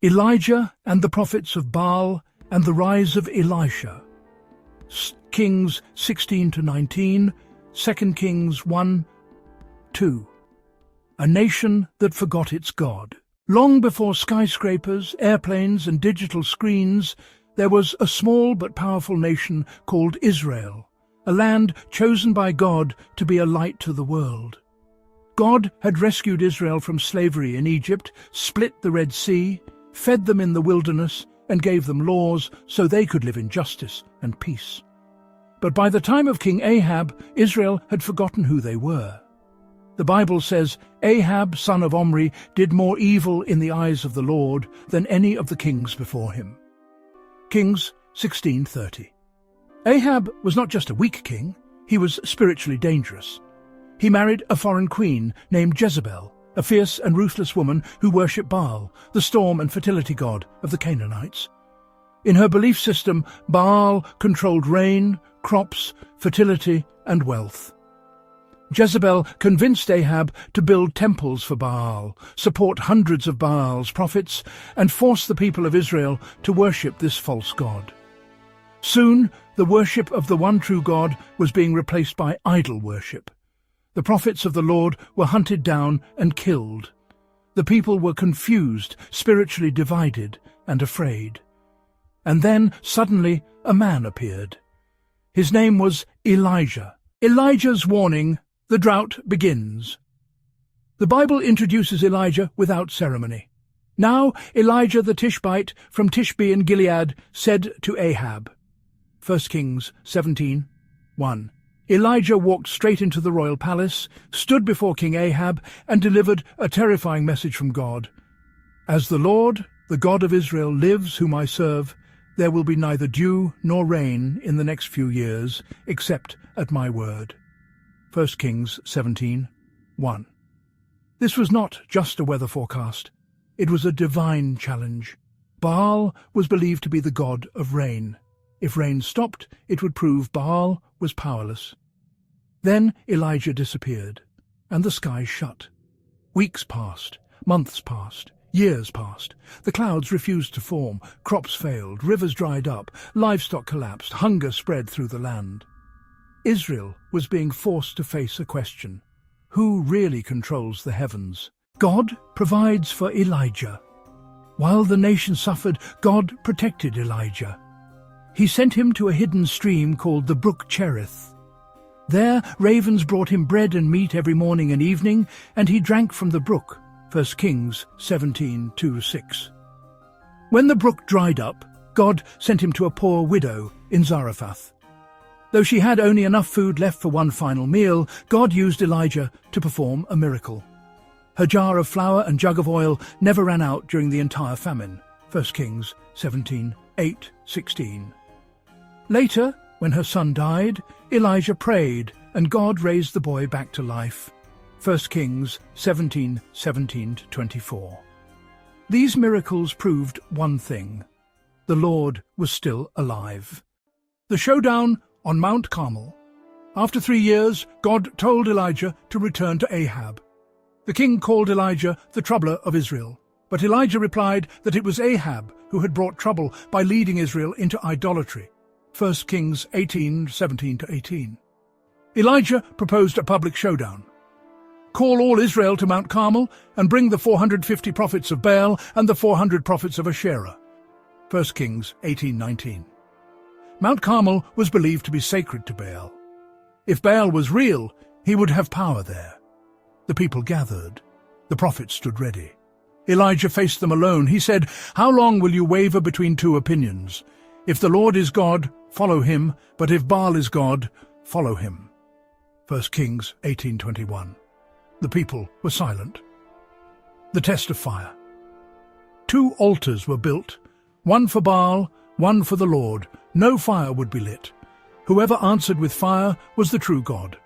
Elijah and the prophets of Baal and the rise of Elisha. Kings 16-19, 2 Kings 1-2. A nation that forgot its God. Long before skyscrapers, airplanes and digital screens, there was a small but powerful nation called Israel, a land chosen by God to be a light to the world. God had rescued Israel from slavery in Egypt, split the Red Sea, fed them in the wilderness, and gave them laws so they could live in justice and peace. But by the time of King Ahab, Israel had forgotten who they were. The Bible says, Ahab, son of Omri, did more evil in the eyes of the Lord than any of the kings before him. Kings 16:30. Ahab was not just a weak king, he was spiritually dangerous. He married a foreign queen named Jezebel, a fierce and ruthless woman who worshipped Baal, the storm and fertility god of the Canaanites. In her belief system, Baal controlled rain, crops, fertility, and wealth. Jezebel convinced Ahab to build temples for Baal, support hundreds of Baal's prophets, and force the people of Israel to worship this false god. Soon, the worship of the one true God was being replaced by idol worship. The prophets of the Lord were hunted down and killed. The people were confused, spiritually divided, and afraid. And then, suddenly, a man appeared. His name was Elijah. Elijah's warning: the drought begins. The Bible introduces Elijah without ceremony. Now Elijah the Tishbite from Tishbe in Gilead said to Ahab. 1 Kings 17:1. Elijah walked straight into the royal palace, stood before King Ahab, and delivered a terrifying message from God. As the Lord, the God of Israel, lives whom I serve, there will be neither dew nor rain in the next few years, except at my word. 1 Kings 17:1. This was not just a weather forecast. It was a divine challenge. Baal was believed to be the god of rain. If rain stopped, it would prove Baal was powerless. Then Elijah disappeared, and the sky shut. Weeks passed, months passed, years passed. The clouds refused to form, crops failed, rivers dried up, livestock collapsed, hunger spread through the land. Israel was being forced to face a question: who really controls the heavens? God provides for Elijah. While the nation suffered, God protected Elijah. He sent him to a hidden stream called the brook Cherith. There ravens brought him bread and meat every morning and evening, and he drank from the brook. 1 Kings 17:2-6. When the brook dried up, God sent him to a poor widow in Zarephath. Though she had only enough food left for one final meal, God used Elijah to perform a miracle. Her jar of flour and jug of oil never ran out during the entire famine. 1 Kings 17:8-16. Later, when her son died, Elijah prayed, and God raised the boy back to life. 1 Kings 17:17-24. These miracles proved one thing: the Lord was still alive. The showdown on Mount Carmel. After 3 years, God told Elijah to return to Ahab. The king called Elijah the troubler of Israel, but Elijah replied that it was Ahab who had brought trouble by leading Israel into idolatry. 1 Kings 18:17-18. Elijah proposed a public showdown. Call all Israel to Mount Carmel and bring the 450 prophets of Baal and the 400 prophets of Asherah. 1 Kings 18:19. Mount Carmel was believed to be sacred to Baal. If Baal was real, he would have power there. The people gathered. The prophets stood ready. Elijah faced them alone. He said, "How long will you waver between two opinions? If the Lord is God, follow him, but if Baal is God, follow him." 1 Kings 18:21. The people were silent. The test of fire. 2 altars were built, one for Baal, one for the Lord. No fire would be lit. Whoever answered with fire was the true God.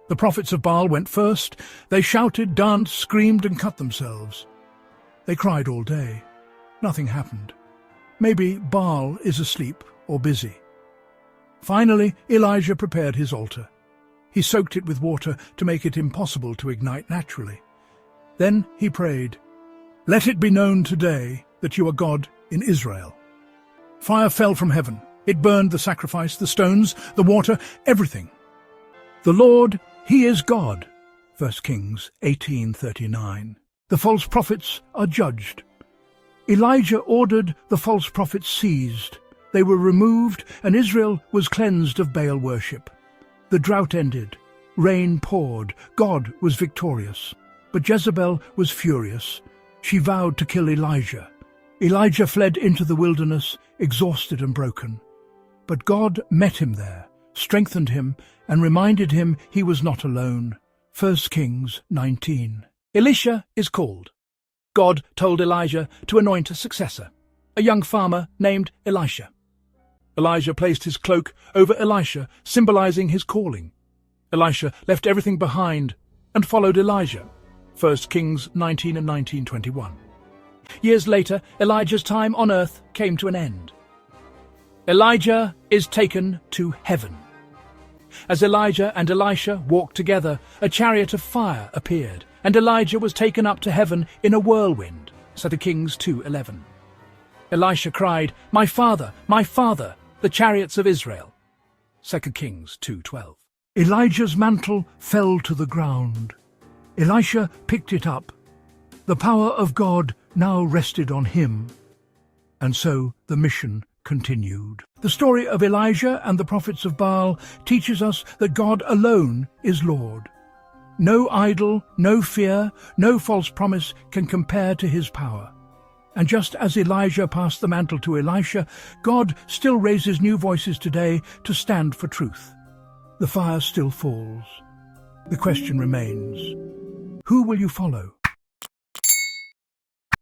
The prophets of Baal went first. They shouted, danced, screamed, and cut themselves. They cried all day. Nothing happened. Maybe Baal is asleep or busy. Finally, Elijah prepared his altar. He soaked it with water to make it impossible to ignite naturally. Then he prayed, "Let it be known today that you are God in Israel." Fire fell from heaven. It burned the sacrifice, the stones, the water, everything. "The Lord, He is God." 1 Kings 18:39. The false prophets are judged. Elijah ordered the false prophets seized. They were removed, and Israel was cleansed of Baal worship. The drought ended. Rain poured. God was victorious. But Jezebel was furious. She vowed to kill Elijah. Elijah fled into the wilderness, exhausted and broken. But God met him there, strengthened him, and reminded him he was not alone. 1 Kings 19. Elisha is called. God told Elijah to anoint a successor, a young farmer named Elisha. Elijah placed his cloak over Elisha, symbolizing his calling. Elisha left everything behind and followed Elijah. 1 Kings 19 and 19:21. Years later, Elijah's time on earth came to an end. Elijah is taken to heaven. As Elijah and Elisha walked together, a chariot of fire appeared, and Elijah was taken up to heaven in a whirlwind. 2 Kings 2:11. Elisha cried, my father, the chariots of Israel." 2 Kings 2:12. Elijah's mantle fell to the ground. Elisha picked it up. The power of God now rested on him. And so the mission continued. The story of Elijah and the prophets of Baal teaches us that God alone is Lord. No idol, no fear, no false promise can compare to his power. And just as Elijah passed the mantle to Elisha, God still raises new voices today to stand for truth. The fire still falls. The question remains, who will you follow?